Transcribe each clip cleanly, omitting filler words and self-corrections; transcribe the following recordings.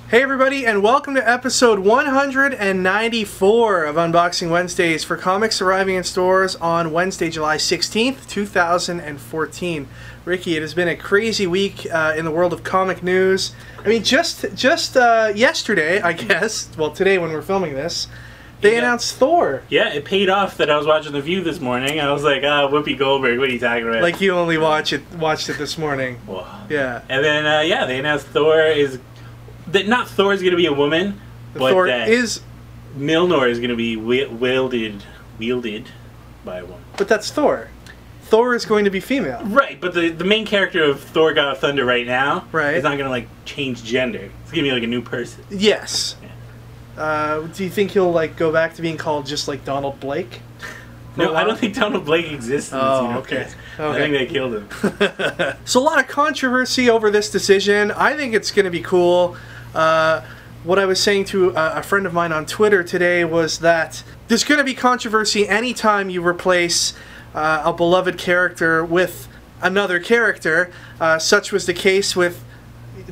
Hey everybody, and welcome to episode 194 of Unboxing Wednesdays for comics arriving in stores on Wednesday, July 16th, 2014. Ricky, it has been a crazy week in the world of comic news. I mean, just yesterday, I guess, well today when we're filming this, they announced Thor. Yeah, it paid off that I was watching The View this morning. I was like, Whoopi Goldberg, what are you talking about? Like you only watched it this morning. Whoa. Yeah. And then, yeah, they announced Thor is... That not Thor is going to be a woman, but Thor that is... Mjolnir is going to be wielded by a woman. But that's Thor. Thor is going to be female. Right, but the main character of Thor God of Thunder right now is not going to, like, change gender. It's going to be, like, a new person. Yes. Yeah. Do you think he'll, like, go back to being called just, like, Donald Blake? No, I don't think Donald Blake exists in this universe. Okay. I think they killed him. So a lot of controversy over this decision. I think it's going to be cool. What I was saying to a friend of mine on Twitter today was that there's going to be controversy anytime you replace a beloved character with another character. Such was the case with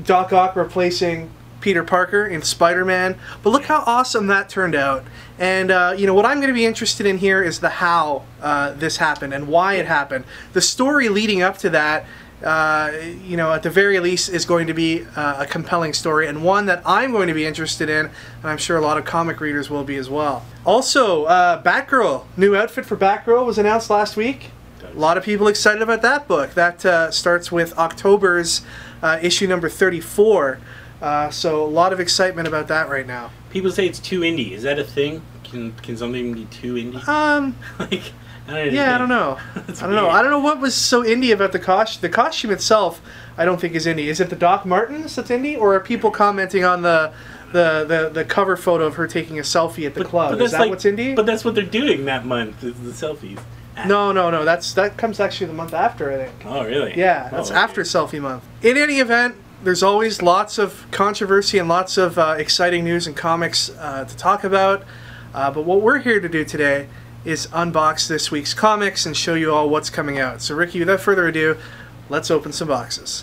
Doc Ock replacing Peter Parker in Spider-Man. But look how awesome that turned out. And you know, what I'm going to be interested in here is the how this happened and why it happened. The story leading up to that, you know, at the very least is going to be a compelling story, and one that I'm going to be interested in, and I'm sure a lot of comic readers will be as well. Also, Batgirl, new outfit for Batgirl was announced last week. A lot of people excited about that book. That starts with October's issue number 34. So a lot of excitement about that right now. People say it's too indie. Is that a thing? Can something be too indie? Like, I don't know. I don't know what was so indie about the costume. The costume itself, I don't think is indie. Is it the Doc Martens that's indie, or are people commenting on the cover photo of her taking a selfie at the club? Is that like, what's indie? But that's what they're doing that month. Is the selfies. No. That comes actually the month after, I think. Oh, really? Yeah, that's after selfie month. In any event, there's always lots of controversy and lots of exciting news and comics to talk about. But what we're here to do today is unbox this week's comics and show you all what's coming out. So Ricky, without further ado, let's open some boxes.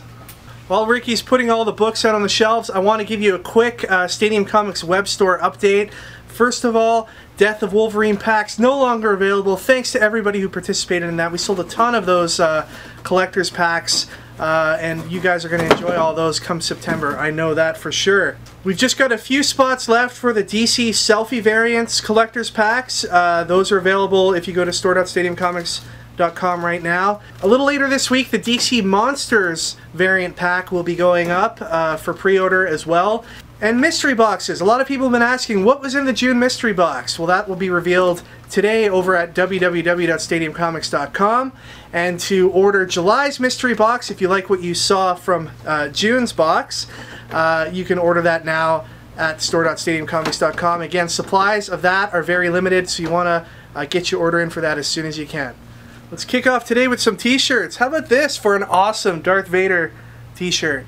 While Ricky's putting all the books out on the shelves, I want to give you a quick Stadium Comics web store update. First of all, Death of Wolverine packs no longer available. Thanks to everybody who participated in that. We sold a ton of those collector's packs. And you guys are going to enjoy all those come September. I know that for sure. We've just got a few spots left for the DC Selfie Variants collector's packs. Those are available if you go to store.stadiumcomics.com right now. A little later this week, the DC Monsters variant pack will be going up for pre-order as well. And mystery boxes. A lot of people have been asking, what was in the June mystery box? Well, that will be revealed today over at www.stadiumcomics.com. And to order July's mystery box, if you like what you saw from June's box, you can order that now at store.stadiumcomics.com. Again, supplies of that are very limited, so you want to get your order in for that as soon as you can. Let's kick off today with some t-shirts. How about this for an awesome Darth Vader t-shirt?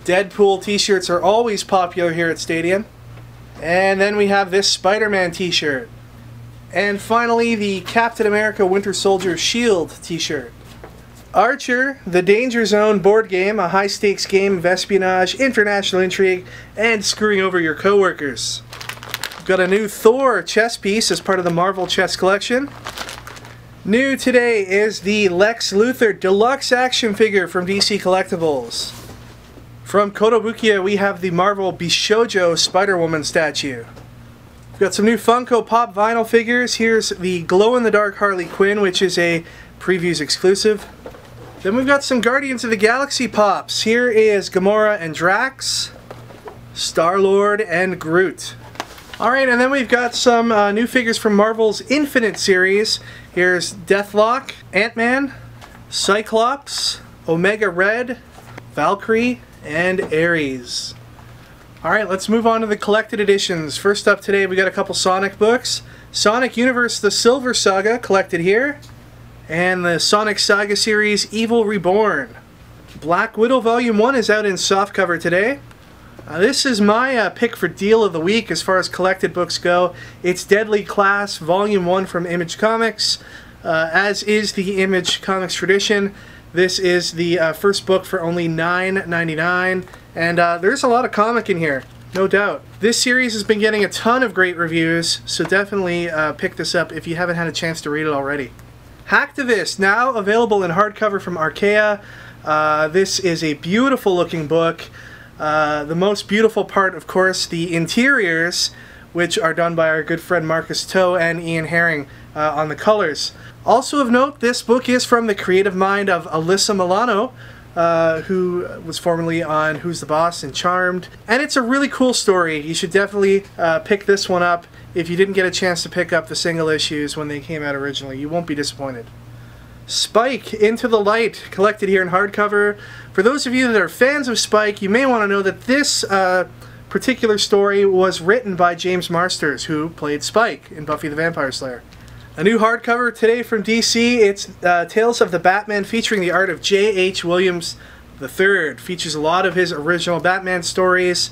Deadpool t-shirts are always popular here at Stadium. And then we have this Spider-Man t-shirt. And finally, the Captain America Winter Soldier Shield t-shirt. Archer, the Danger Zone board game, a high-stakes game of espionage, international intrigue, and screwing over your coworkers. We've got a new Thor chess piece as part of the Marvel chess collection. New today is the Lex Luthor Deluxe action figure from DC Collectibles. From Kotobukiya, we have the Marvel Bishoujo Spider-Woman statue. We've got some new Funko Pop vinyl figures. Here's the glow-in-the-dark Harley Quinn, which is a previews exclusive. Then we've got some Guardians of the Galaxy Pops. Here is Gamora and Drax, Star-Lord and Groot. Alright, and then we've got some new figures from Marvel's Infinite series. Here's Deathlock, Ant-Man, Cyclops, Omega Red, Valkyrie, and Ares. Alright, let's move on to the collected editions. First up today, we got a couple Sonic books. Sonic Universe The Silver Saga, collected here. And the Sonic Saga series, Evil Reborn. Black Widow Volume 1 is out in softcover today. This is my pick for Deal of the Week as far as collected books go. It's Deadly Class Volume 1 from Image Comics. As is the Image Comics tradition, this is the first book for only $9.99, and there's a lot of comic in here. No doubt. This series has been getting a ton of great reviews, so definitely pick this up if you haven't had a chance to read it already. Hacktivist, now available in hardcover from Archaea. This is a beautiful looking book. The most beautiful part, of course, the interiors, which are done by our good friend Marcus Toe and Ian Herring on the colors. Also of note, this book is from the creative mind of Alyssa Milano, who was formerly on Who's the Boss and Charmed. And it's a really cool story. You should definitely pick this one up if you didn't get a chance to pick up the single issues when they came out originally. You won't be disappointed. Spike, Into the Light, collected here in hardcover. For those of you that are fans of Spike, you may want to know that this particular story was written by James Marsters, who played Spike in Buffy the Vampire Slayer. A new hardcover today from DC. It's Tales of the Batman, featuring the art of J.H. Williams III. Features a lot of his original Batman stories.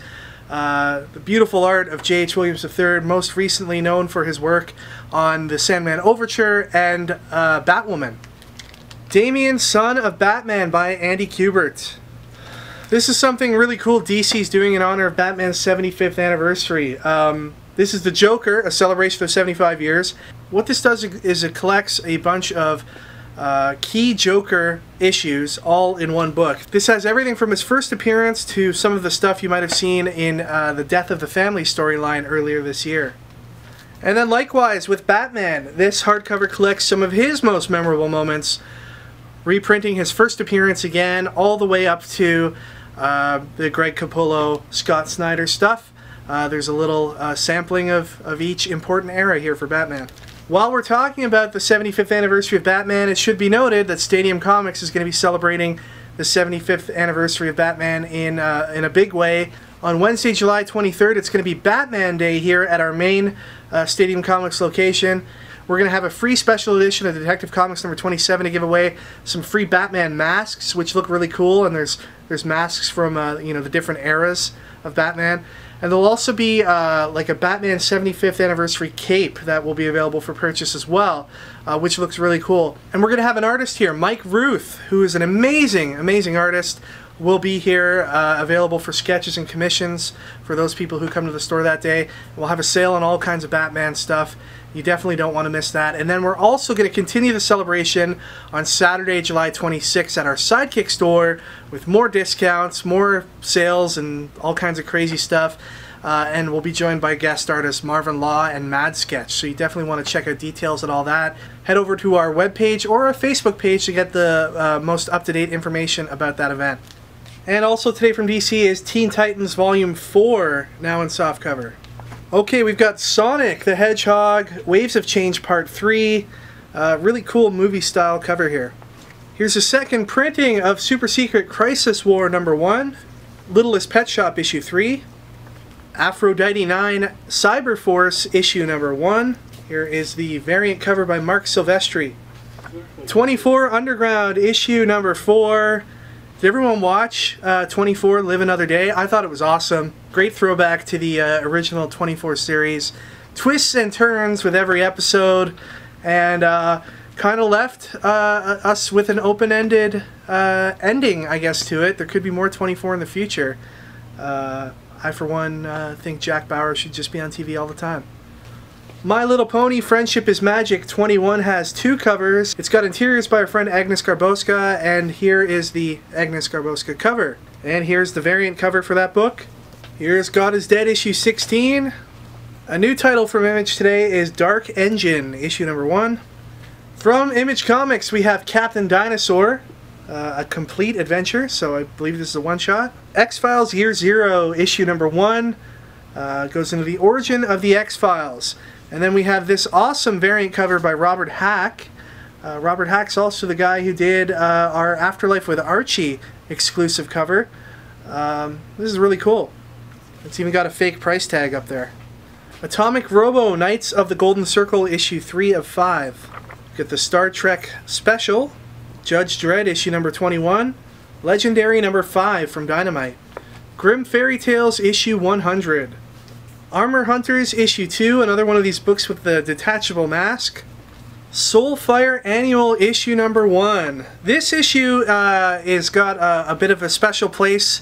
The beautiful art of J.H. Williams III, most recently known for his work on the Sandman Overture and Batwoman. Damian, Son of Batman by Andy Kubert. This is something really cool DC's doing in honor of Batman's 75th anniversary. This is The Joker, a celebration of 75 years. What this does is it collects a bunch of key Joker issues all in one book. This has everything from his first appearance to some of the stuff you might have seen in the Death of the Family storyline earlier this year. And then likewise with Batman, this hardcover collects some of his most memorable moments, reprinting his first appearance again all the way up to the Greg Capullo, Scott Snyder stuff. There's a little sampling of each important era here for Batman. While we're talking about the 75th anniversary of Batman, it should be noted that Stadium Comics is going to be celebrating the 75th anniversary of Batman in a big way. On Wednesday, July 23rd, it's going to be Batman Day here at our main Stadium Comics location. We're going to have a free special edition of Detective Comics number 27 to give away, some free Batman masks, which look really cool, and there's masks from you know, the different eras of Batman. And there'll also be like a Batman 75th anniversary cape that will be available for purchase as well, which looks really cool. And we're going to have an artist here, Mike Ruth, who is an amazing, amazing artist, will be here available for sketches and commissions for those people who come to the store that day. We'll have a sale on all kinds of Batman stuff. You definitely don't want to miss that. And then we're also going to continue the celebration on Saturday, July 26th at our Sidekick store with more discounts, more sales, and all kinds of crazy stuff. And we'll be joined by guest artists Marvin Law and Mad Sketch. So you definitely want to check out details and all that. Head over to our webpage or our Facebook page to get the most up-to-date information about that event. And also today from DC is Teen Titans Volume 4, now in softcover. Okay, we've got Sonic the Hedgehog, Waves of Change Part 3. Really cool movie-style cover here. Here's a second printing of Super Secret Crisis War number 1, Littlest Pet Shop issue 3, Aphrodite 9 Cyberforce issue number 1. Here is the variant cover by Mark Silvestri. 24 Underground issue number 4. Did everyone watch 24 Live Another Day? I thought it was awesome. Great throwback to the original 24 series. Twists and turns with every episode, and kind of left us with an open-ended ending, I guess, to it. There could be more 24 in the future. I, for one, think Jack Bauer should just be on TV all the time. My Little Pony Friendship is Magic 21 has 2 covers. It's got interiors by our friend Agnes Garboska, and here is the Agnes Garboska cover. And here's the variant cover for that book. Here's God is Dead issue 16. A new title from Image today is Dark Engine issue number 1. From Image Comics we have Captain Dinosaur, a complete adventure, so I believe this is a one-shot. X-Files Year Zero issue number 1 goes into the origin of the X-Files. And then we have this awesome variant cover by Robert Hack. Robert Hack's also the guy who did our Afterlife with Archie exclusive cover. This is really cool. It's even got a fake price tag up there. Atomic Robo Knights of the Golden Circle issue 3 of 5. Get the Star Trek Special, Judge Dredd issue number 21, Legendary number 5 from Dynamite, Grim Fairy Tales issue 100. Armor Hunters issue 2, another one of these books with the detachable mask. Soulfire Annual issue number 1. This issue is got a bit of a special place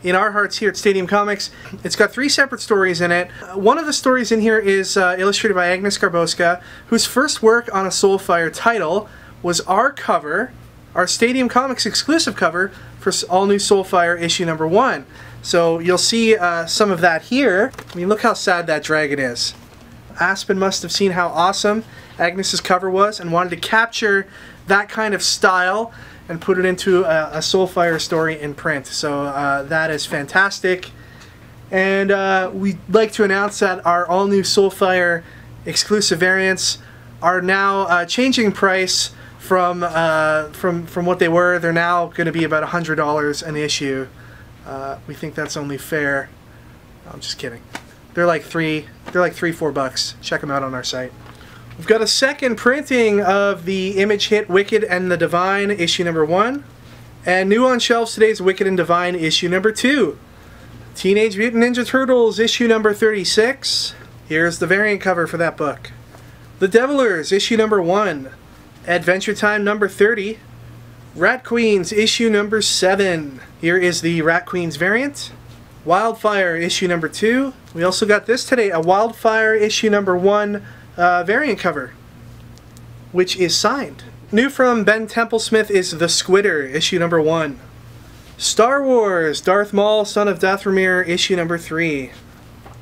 in our hearts here at Stadium Comics. It's got 3 separate stories in it. One of the stories in here is illustrated by Agnes Garboska, whose first work on a Soulfire title was our cover, our Stadium Comics exclusive cover for all new Soulfire issue number 1. So you'll see some of that here. I mean, look how sad that dragon is. Aspen must have seen how awesome Agnes's cover was and wanted to capture that kind of style and put it into a Soulfire story in print. So that is fantastic. And we'd like to announce that our all-new Soulfire exclusive variants are now changing price from what they were. They're now going to be about $100 an issue. We think that's only fair. I'm just kidding. They're like $4 bucks. Check them out on our site. We've got a second printing of the Image hit Wicked and the Divine issue number 1, and new on shelves today is Wicked and Divine issue number 2. Teenage Mutant Ninja Turtles issue number 36. Here's the variant cover for that book. The Devilers issue number 1. Adventure Time number 30. Rat Queens issue number 7. Here is the Rat Queens variant. Wildfire issue number 2. We also got this today, a Wildfire issue number 1 variant cover, which is signed. New from Ben Templesmith is The Squidder issue number 1. Star Wars Darth Maul Son of Dathomir issue number 3.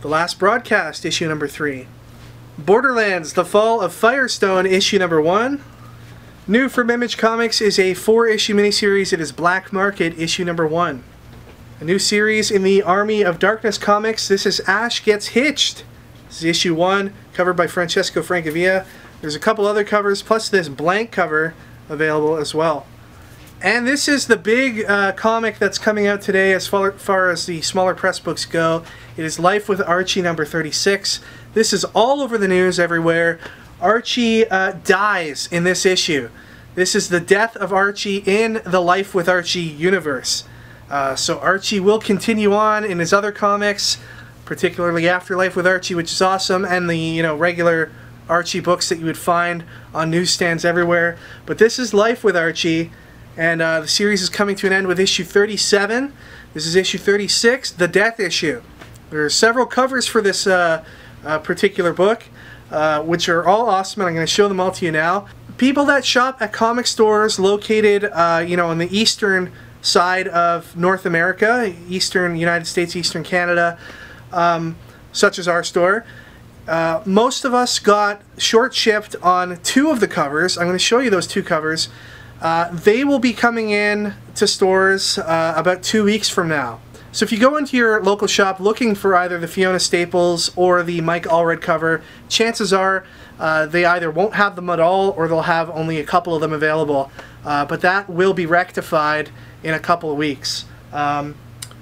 The Last Broadcast issue number 3. Borderlands The Fall of Firestone issue number 1. New from Image Comics is a 4-issue miniseries. It is Black Market issue number 1. A new series in the Army of Darkness comics. This is Ash Gets Hitched. This is issue 1, covered by Francesco Francavilla. There's a couple other covers, plus this blank cover available as well. And this is the big comic that's coming out today as far as the smaller press books go. It is Life with Archie number 36. This is all over the news everywhere. Archie dies in this issue. This is the death of Archie in the Life with Archie universe. So Archie will continue on in his other comics, particularly Afterlife with Archie, which is awesome, and the regular Archie books that you would find on newsstands everywhere. But this is Life with Archie, and the series is coming to an end with issue 37. This is issue 36, the death issue. There are several covers for this particular book, which are all awesome, and I'm going to show them all to you now. People that shop at comic stores located, on the eastern side of North America, eastern United States, eastern Canada, such as our store, most of us got short shipped on 2 of the covers. I'm going to show you those 2 covers. They will be coming in to stores about 2 weeks from now. So if you go into your local shop looking for either the Fiona Staples or the Mike Allred cover, chances are they either won't have them at all or they'll have only a couple of them available. But that will be rectified in a couple of weeks.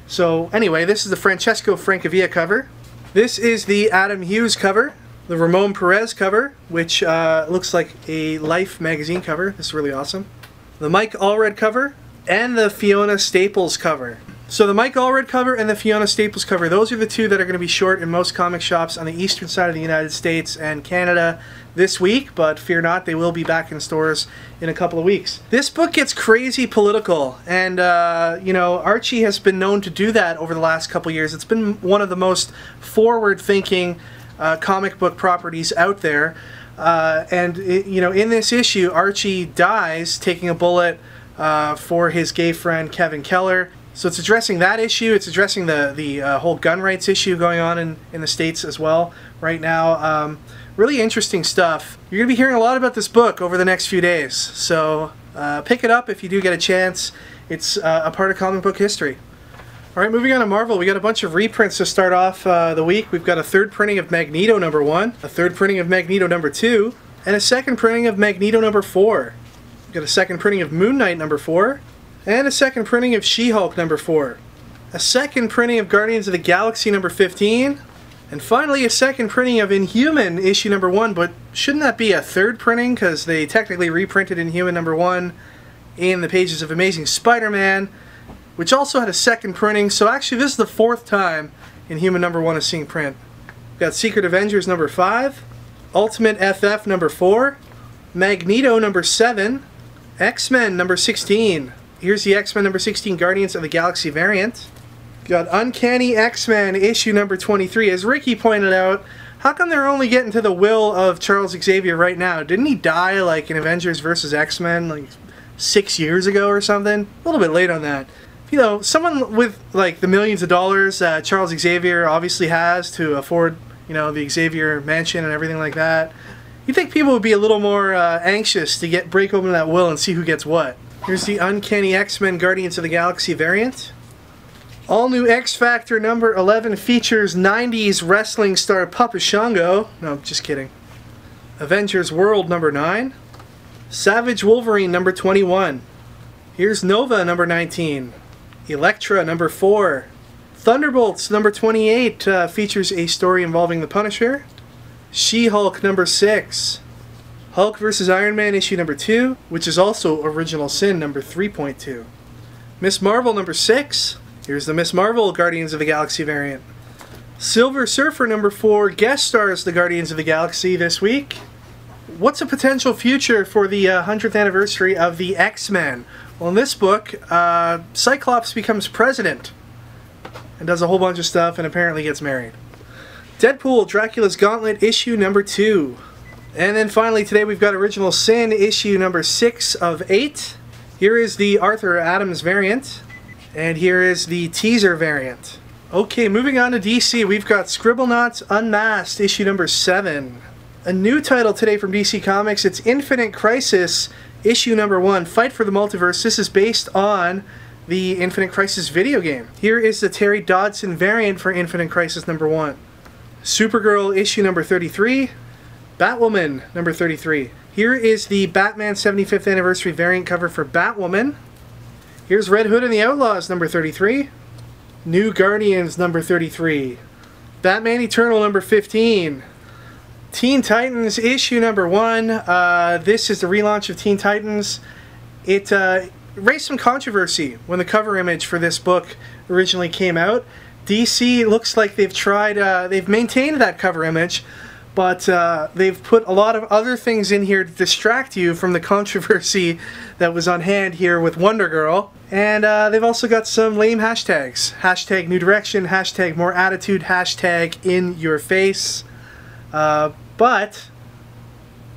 So anyway, this is the Francesco Francavilla cover. This is the Adam Hughes cover, the Ramon Perez cover, which looks like a Life magazine cover. This is really awesome. The Mike Allred cover, and the Fiona Staples cover. So the Mike Allred cover and the Fiona Staples cover, those are the 2 that are going to be short in most comic shops on the eastern side of the United States and Canada this week, but fear not, they will be back in stores in a couple of weeks. This book gets crazy political, and Archie has been known to do that over the last couple of years. It's been one of the most forward-thinking comic book properties out there, and in this issue, Archie dies taking a bullet for his gay friend Kevin Keller. So it's addressing that issue. It's addressing the whole gun rights issue going on in the States as well right now. Really interesting stuff. You're going to be hearing a lot about this book over the next few days. So pick it up if you do get a chance. It's a part of comic book history. Alright, moving on to Marvel. We got a bunch of reprints to start off the week. We've got a 3rd printing of Magneto number 1, a 3rd printing of Magneto number 2, and a 2nd printing of Magneto number 4. We've got a 2nd printing of Moon Knight number 4, and a 2nd printing of She-Hulk number 4. A 2nd printing of Guardians of the Galaxy number 15. And finally a 2nd printing of Inhuman issue number 1, but shouldn't that be a 3rd printing, because they technically reprinted Inhuman number 1 in the pages of Amazing Spider-Man, which also had a 2nd printing. So actually this is the 4th time Inhuman number 1 is seeing print. We've got Secret Avengers number 5, Ultimate FF number 4, Magneto number 7, X-Men number 16. Here's the X-Men number 16 Guardians of the Galaxy variant. Got Uncanny X-Men issue number 23. As Ricky pointed out, how come they're only getting to the will of Charles Xavier right now? Didn't he die like in Avengers vs. X-Men like 6 years ago or something? A little bit late on that. You know, someone with like the millions of dollars that Charles Xavier obviously has to afford, you know, the Xavier mansion and everything like that, you'd think people would be a little more anxious to break open that will and see who gets what. Here's the Uncanny X-Men Guardians of the Galaxy variant. All new X Factor number 11 features 90s wrestling star Papa Shango. No, just kidding. Avengers World number 9. Savage Wolverine number 21. Here's Nova number 19. Elektra number 4. Thunderbolts number 28 features a story involving the Punisher. She-Hulk number 6. Hulk vs. Iron Man issue number 2, which is also Original Sin number 3.2. Miss Marvel number 6. Here's the Miss Marvel Guardians of the Galaxy variant. Silver Surfer number 4 guest stars the Guardians of the Galaxy this week. What's a potential future for the 100th anniversary of the X-Men? Well, in this book, Cyclops becomes president and does a whole bunch of stuff and apparently gets married. Deadpool, Dracula's Gauntlet issue number 2. And then finally today we've got Original Sin issue number 6 of 8. Here is the Arthur Adams variant. And here is the teaser variant. Okay, moving on to DC, we've got Scribblenauts Unmasked, issue number 7. A new title today from DC Comics, it's Infinite Crisis, issue number 1, Fight for the Multiverse. This is based on the Infinite Crisis video game. Here is the Terry Dodson variant for Infinite Crisis number 1. Supergirl, issue number 33. Batwoman, number 33. Here is the Batman 75th Anniversary variant cover for Batwoman. Here's Red Hood and the Outlaws, number 33. New Guardians, number 33. Batman Eternal, number 15. Teen Titans, issue number 1. This is the relaunch of Teen Titans. It raised some controversy when the cover image for this book originally came out. DC looks like they've maintained that cover image, but they've put a lot of other things in here to distract you from the controversy that was on hand here with Wonder Girl. And they've also got some lame hashtags. Hashtag New Direction, hashtag More Attitude, hashtag In Your Face. But,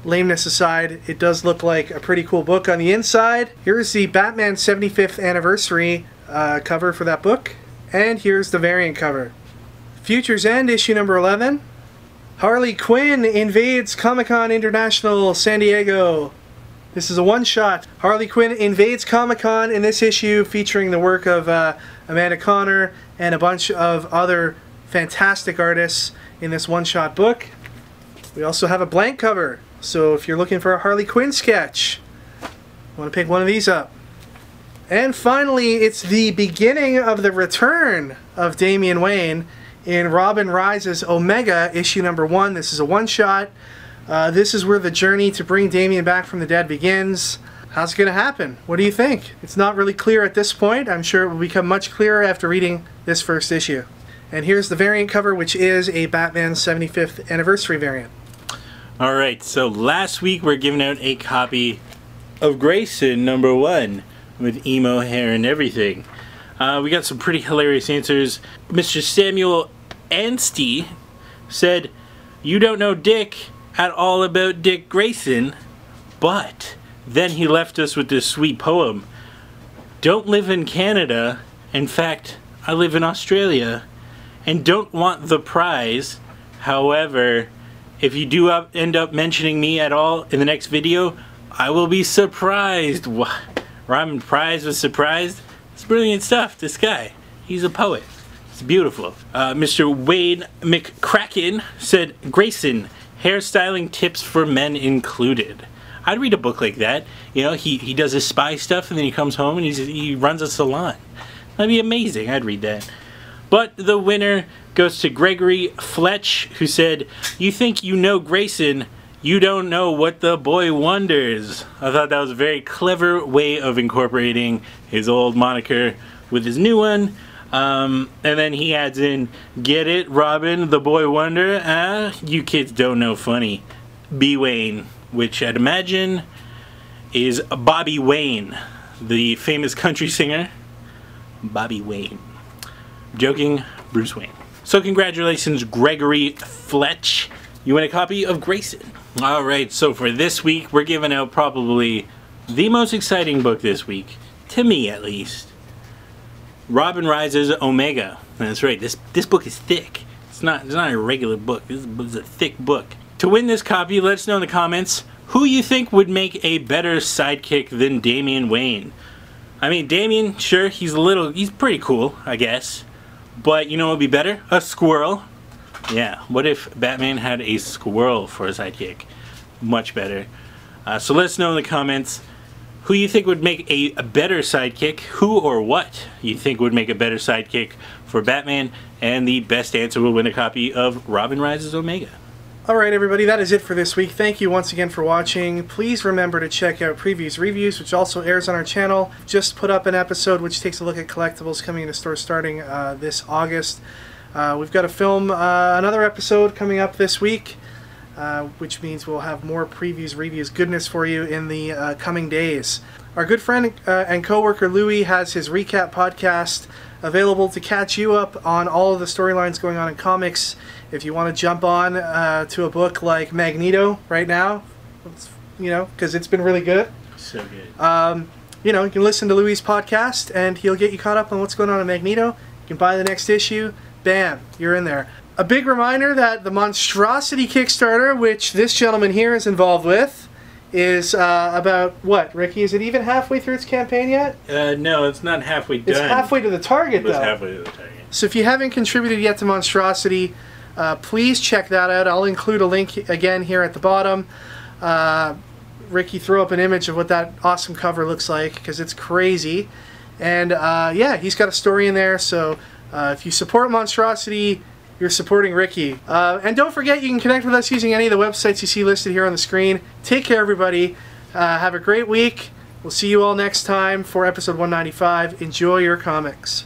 lameness aside, it does look like a pretty cool book on the inside. Here's the Batman 75th Anniversary cover for that book. And here's the variant cover. Future's End, issue number 11. Harley Quinn invades Comic-Con International San Diego. This is a one-shot. Harley Quinn invades Comic-Con in this issue, featuring the work of Amanda Conner and a bunch of other fantastic artists in this one-shot book. We also have a blank cover, so if you're looking for a Harley Quinn sketch, you want to pick one of these up. And finally, it's the beginning of the return of Damian Wayne in Robin Rises Omega, issue number 1. This is a one-shot. This is where the journey to bring Damian back from the dead begins. How's it going to happen? What do you think? It's not really clear at this point. I'm sure it will become much clearer after reading this first issue. And here's the variant cover, which is a Batman 75th Anniversary variant. Alright, so last week we're giving out a copy of Grayson number 1 with emo hair and everything. We got some pretty hilarious answers. Mr. Samuel Anstey said, "You don't know Dick at all about Dick Grayson," but then he left us with this sweet poem. "Don't live in Canada. In fact, I live in Australia. And don't want the prize. However, if you do end up mentioning me at all in the next video, I will be surprised." Rhyming prize with surprised. It's brilliant stuff. This guy, he's a poet. It's beautiful. Mr. Wayne McCracken said, "Grayson, hairstyling tips for men included." I'd read a book like that. You know, he does his spy stuff and then he comes home and he runs a salon. That'd be amazing. I'd read that. But the winner goes to Gregory Fletch, who said, "You think you know Grayson, you don't know what the boy wonders." I thought that was a very clever way of incorporating his old moniker with his new one. And then he adds in, "Get it, Robin, the boy wonder? You kids don't know funny. B. Wayne," which I'd imagine is Bobby Wayne, the famous country singer. Bobby Wayne. Joking, Bruce Wayne. So congratulations, Gregory Fletch. You win a copy of Grayson. Alright, so for this week, we're giving out probably the most exciting book this week, to me at least. Robin Rises Omega. That's right, this book is thick. It's not a regular book, this is a thick book. To win this copy, let us know in the comments who you think would make a better sidekick than Damian Wayne. I mean, Damian, sure, he's pretty cool, I guess. But you know what would be better? A squirrel. Yeah, what if Batman had a squirrel for a sidekick? Much better. So let us know in the comments who you think would make a better sidekick, who or what you think would make a better sidekick for Batman, and the best answer will win a copy of Robin Rises Omega. Alright everybody, that is it for this week. Thank you once again for watching. Please remember to check out Previews Reviews, which also airs on our channel. Just put up an episode which takes a look at collectibles coming into stores starting this August. We've got to film another episode coming up this week, which means we'll have more Previews Reviews goodness for you in the coming days. Our good friend and co-worker Louis has his recap podcast available to catch you up on all of the storylines going on in comics. If you want to jump on to a book like Magneto right now, you know, because it's been really good. So good. You know, you can listen to Louis' podcast and he'll get you caught up on what's going on in Magneto. You can buy the next issue. Bam, you're in there. A big reminder that the Monstrosity Kickstarter, which this gentleman here is involved with, is about, what, Ricky? Is it even halfway through its campaign yet? No, it's not halfway done. It's halfway to the target, though. It's halfway to the target. So if you haven't contributed yet to Monstrosity, please check that out. I'll include a link again here at the bottom. Ricky threw up an image of what that awesome cover looks like, because it's crazy. And yeah, he's got a story in there, so if you support Monstrosity, you're supporting Ricky. And don't forget, you can connect with us using any of the websites you see listed here on the screen. Take care, everybody. Have a great week. We'll see you all next time for episode 195. Enjoy your comics.